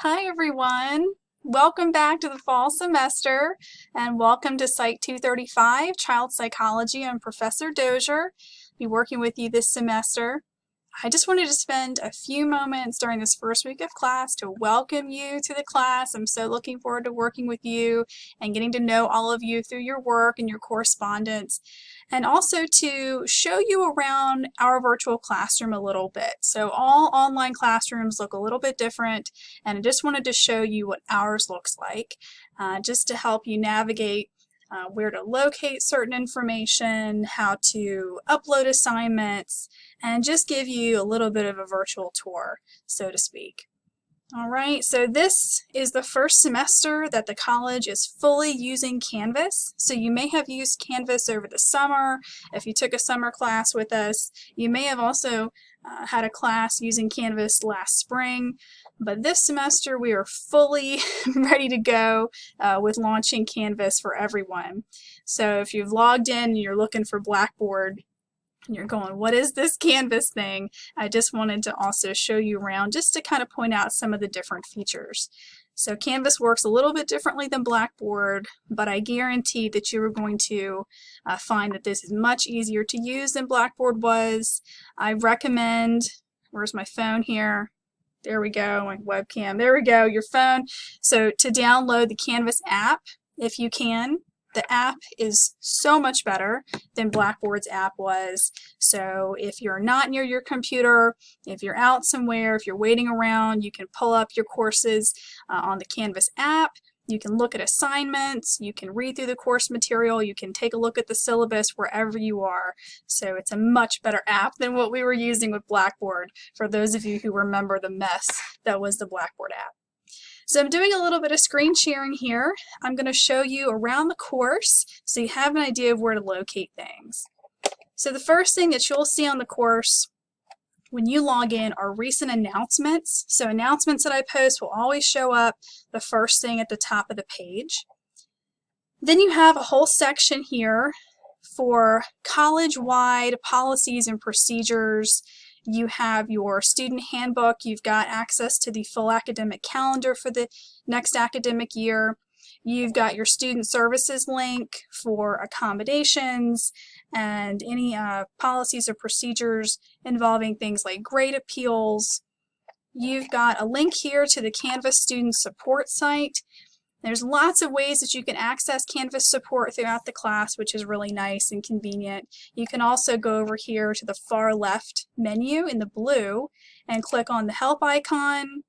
Hi everyone, welcome back to the fall semester and welcome to Psych 235, Child Psychology. I'm Professor Dozier. I'll be working with you this semester. I just wanted to spend a few moments during this first week of class to welcome you to the class. I'm so looking forward to working with you and getting to know all of you through your work and your correspondence, and also to show you around our virtual classroom a little bit. So all online classrooms look a little bit different, and I just wanted to show you what ours looks like, just to help you navigate where to locate certain information, how to upload assignments, and just give you a little bit of a virtual tour, so to speak. All right, so this is the first semester that the college is fully using Canvas. So you may have used Canvas over the summer. If you took a summer class with us, you may have also had a class using Canvas last spring. But this semester we are fully ready to go with launching Canvas for everyone. So if you've logged in and you're looking for Blackboard, and you're going, what is this Canvas thing? I just wanted to also show you around just to kind of point out some of the different features. So Canvas works a little bit differently than Blackboard, but I guarantee that you are going to find that this is much easier to use than Blackboard was. I recommend, where's my phone here? There we go, my webcam. There we go, your phone. So to download the Canvas app, if you can. The app is so much better than Blackboard's app was. So if you're not near your computer, if you're out somewhere, if you're waiting around, you can pull up your courses on the Canvas app. You can look at assignments, you can read through the course material, you can take a look at the syllabus wherever you are. So it's a much better app than what we were using with Blackboard, for those of you who remember the mess that was the Blackboard app. So I'm doing a little bit of screen sharing here. I'm going to show you around the course so you have an idea of where to locate things. So the first thing that you'll see on the course when you log in are recent announcements. So announcements that I post will always show up the first thing at the top of the page. Then you have a whole section here for college-wide policies and procedures. You have your student handbook. You've got access to the full academic calendar for the next academic year. You've got your student services link for accommodations and any policies or procedures involving things like grade appeals. You've got a link here to the Canvas student support site. There's lots of ways that you can access Canvas support throughout the class, which is really nice and convenient. You can also go over here to the far left menu in the blue and click on the help icon,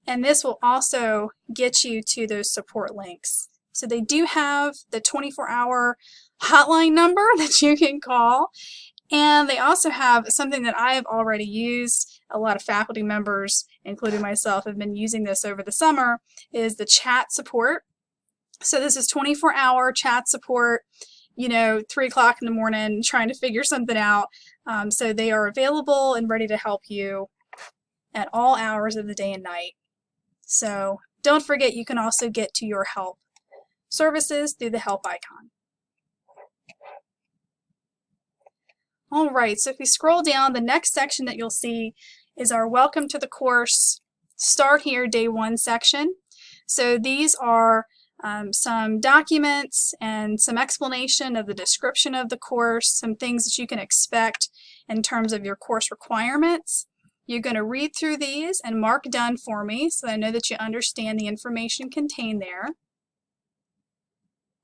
and this will also get you to those support links. So they do have the 24-hour hotline number that you can call, and they also have something that I have already used. A lot of faculty members, including myself, have been using this over the summer, is the chat support. So this is 24-hour chat support, 3 o'clock in the morning, trying to figure something out. So they are available and ready to help you at all hours of the day and night. So don't forget, you can also get to your help services through the help icon. All right, so if we scroll down, the next section that you'll see is our Welcome to the Course, Start Here, Day 1 section. So these are some documents and some explanation of the description of the course, some things that you can expect in terms of your course requirements. You're going to read through these and mark done for me so that I know that you understand the information contained there.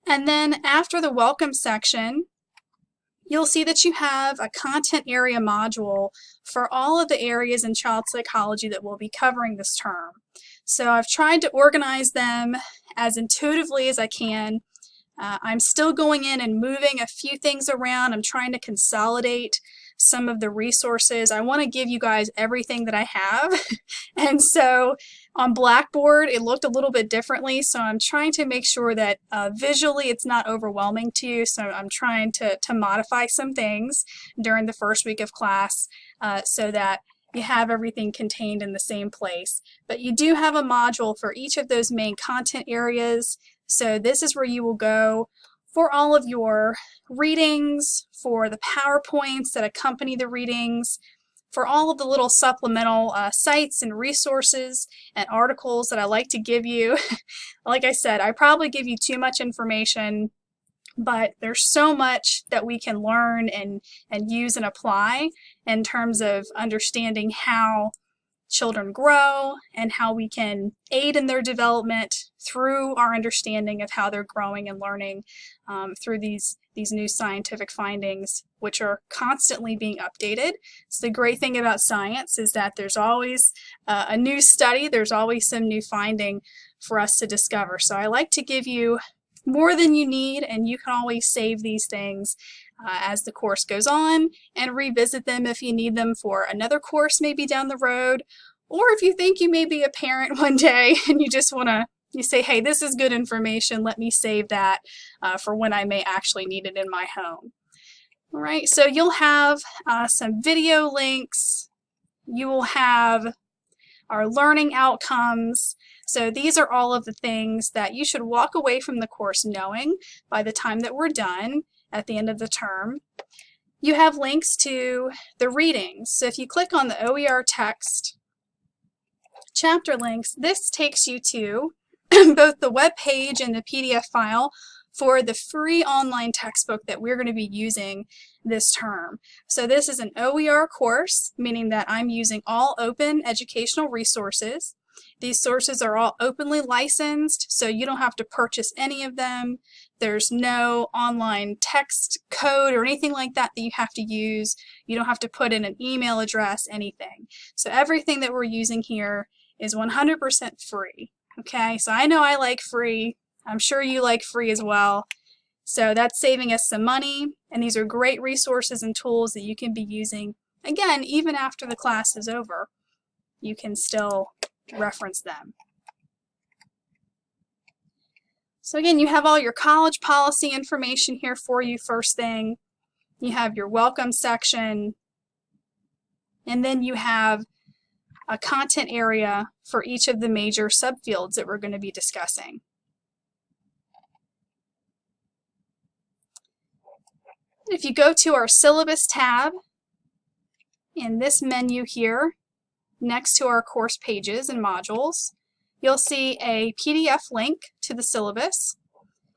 And then after the welcome section, you'll see that you have a content area module for all of the areas in child psychology that we'll be covering this term. So I've tried to organize them as intuitively as I can. I'm still going in and moving a few things around. I'm trying to consolidate some of the resources. I want to give you guys everything that I have. And so on Blackboard, it looked a little bit differently. So I'm trying to make sure that visually it's not overwhelming to you. So I'm trying to modify some things during the first week of class so that you have everything contained in the same place. But you do have a module for each of those main content areas. So this is where you will go for all of your readings, for the PowerPoints that accompany the readings, for all of the little supplemental sites and resources and articles that I like to give you. Like I said, I probably give you too much information, but there's so much that we can learn and use and apply in terms of understanding how children grow and how we can aid in their development through our understanding of how they're growing and learning through these new scientific findings, which are constantly being updated. So the great thing about science is that there's always a new study, there's always some new finding for us to discover. So I like to give you more than you need, and you can always save these things as the course goes on and revisit them if you need them for another course maybe down the road, or if you think you may be a parent one day and you just want to, you say, hey, this is good information, let me save that for when I may actually need it in my home. All right, so you'll have some video links, you will have our learning outcomes. So these are all of the things that you should walk away from the course knowing by the time that we're done at the end of the term. You have links to the readings. So if you click on the OER text chapter links, this takes you to both the web page and the PDF file for the free online textbook that we're going to be using this term. So this is an OER course, meaning that I'm using all open educational resources. These sources are all openly licensed, so you don't have to purchase any of them. There's no online text code or anything like that that you have to use. You don't have to put in an email address, anything. So everything that we're using here is 100% free. Okay, so I know I like free. I'm sure you like free as well. So that's saving us some money, and these are great resources and tools that you can be using, again, even after the class is over. You can still reference them. So again, you have all your college policy information here for you first thing. You have your welcome section, and then you have a content area for each of the major subfields that we're going to be discussing. If you go to our syllabus tab in this menu here, next to our course pages and modules, you'll see a PDF link to the syllabus.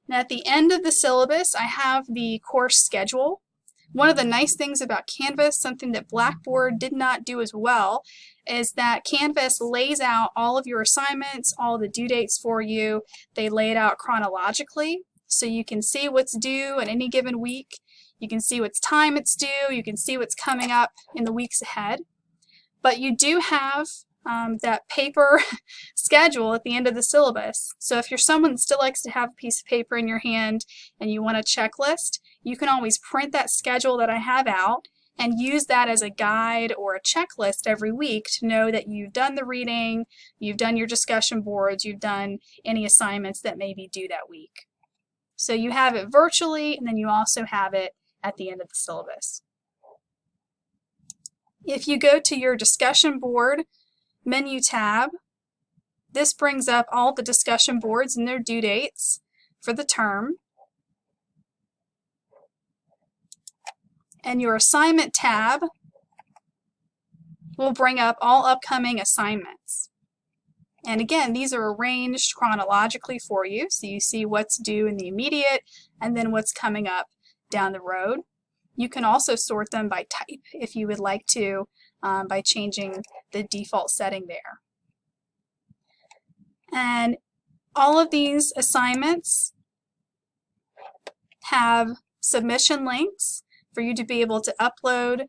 And at the end of the syllabus, I have the course schedule. One of the nice things about Canvas, something that Blackboard did not do as well, is that Canvas lays out all of your assignments, all the due dates for you. They lay it out chronologically, so you can see what's due in any given week. You can see what time it's due. You can see what's coming up in the weeks ahead. But you do have that paper schedule at the end of the syllabus. So if you're someone that still likes to have a piece of paper in your hand and you want a checklist, you can always print that schedule that I have out and use that as a guide or a checklist every week to know that you've done the reading, you've done your discussion boards, you've done any assignments that may be due that week. So you have it virtually, and then you also have it at the end of the syllabus. If you go to your discussion board menu tab, this brings up all the discussion boards and their due dates for the term. And your assignment tab will bring up all upcoming assignments. And again, these are arranged chronologically for you, so you see what's due in the immediate and then what's coming up down the road. You can also sort them by type if you would like to, by changing the default setting there. And all of these assignments have submission links for you to be able to upload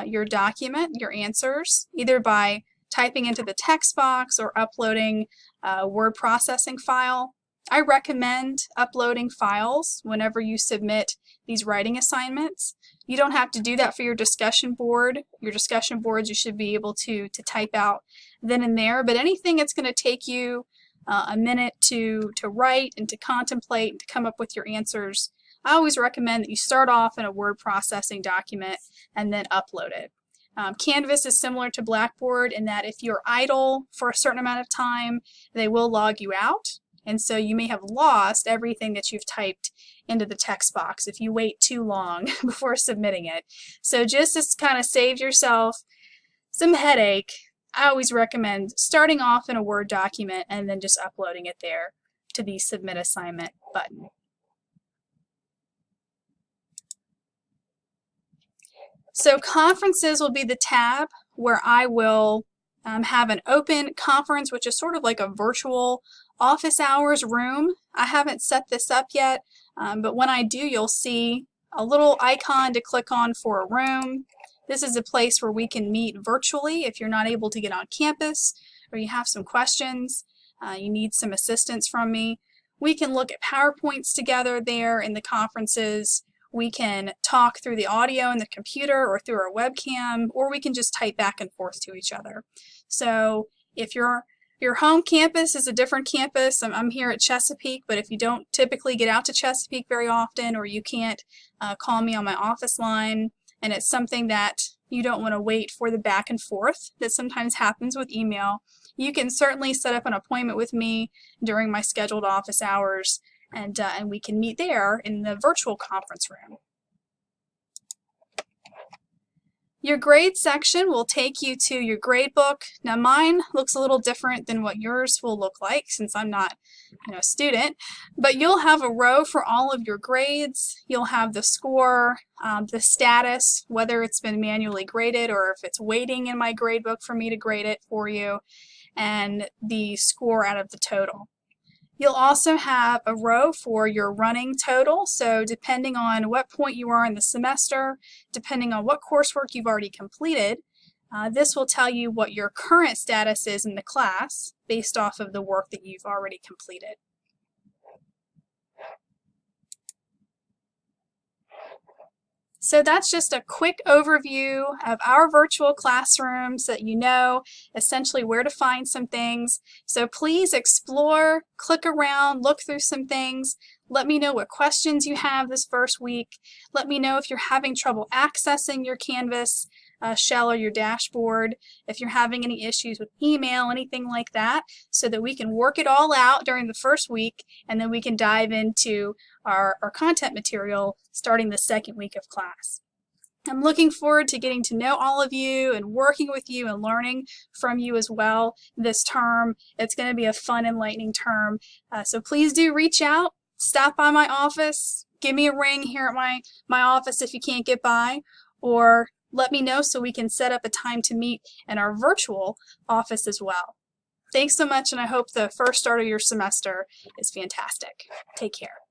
your document, your answers, either by typing into the text box or uploading a word processing file. I recommend uploading files whenever you submit these writing assignments. You don't have to do that for your discussion board. Your discussion boards you should be able to type out then and there, but anything that's going to take you a minute to write and to contemplate and to come up with your answers, I always recommend that you start off in a word processing document and then upload it. Canvas is similar to Blackboard in that if you're idle for a certain amount of time, they will log you out. And so you may have lost everything that you've typed into the text box if you wait too long before submitting it. So just to kind of save yourself some headache, I always recommend starting off in a Word document and then just uploading it there to the Submit Assignment button. So conferences will be the tab where I will have an open conference, which is sort of like a virtual office hours room. I haven't set this up yet, but when I do, you'll see a little icon to click on for a room. This is a place where we can meet virtually if you're not able to get on campus or you have some questions, you need some assistance from me. We can look at PowerPoints together there in the conferences. We can talk through the audio in the computer or through our webcam, or we can just type back and forth to each other. So if your home campus is a different campus, I'm here at Chesapeake, but if you don't typically get out to Chesapeake very often, or you can't call me on my office line, and it's something that you don't want to wait for the back and forth that sometimes happens with email, you can certainly set up an appointment with me during my scheduled office hours, and we can meet there in the virtual conference room. Your grade section will take you to your grade book. Now mine looks a little different than what yours will look like since I'm not a student, but you'll have a row for all of your grades. You'll have the score, the status, whether it's been manually graded or if it's waiting in my grade book for me to grade it for you, and the score out of the total. You'll also have a row for your running total, so depending on what point you are in the semester, depending on what coursework you've already completed, this will tell you what your current status is in the class based off of the work that you've already completed. So that's just a quick overview of our virtual classrooms so that you know essentially where to find some things. So please explore, click around, look through some things. Let me know what questions you have this first week. Let me know if you're having trouble accessing your Canvas shell or your dashboard, if you're having any issues with email, anything like that, so that we can work it all out during the first week, and then we can dive into our content material starting the second week of class. I'm looking forward to getting to know all of you and working with you and learning from you as well this term. It's going to be a fun, enlightening term. So please do reach out, stop by my office, give me a ring here at my office if you can't get by, or let me know so we can set up a time to meet in our virtual office as well. Thanks so much, and I hope the first start of your semester is fantastic. Take care.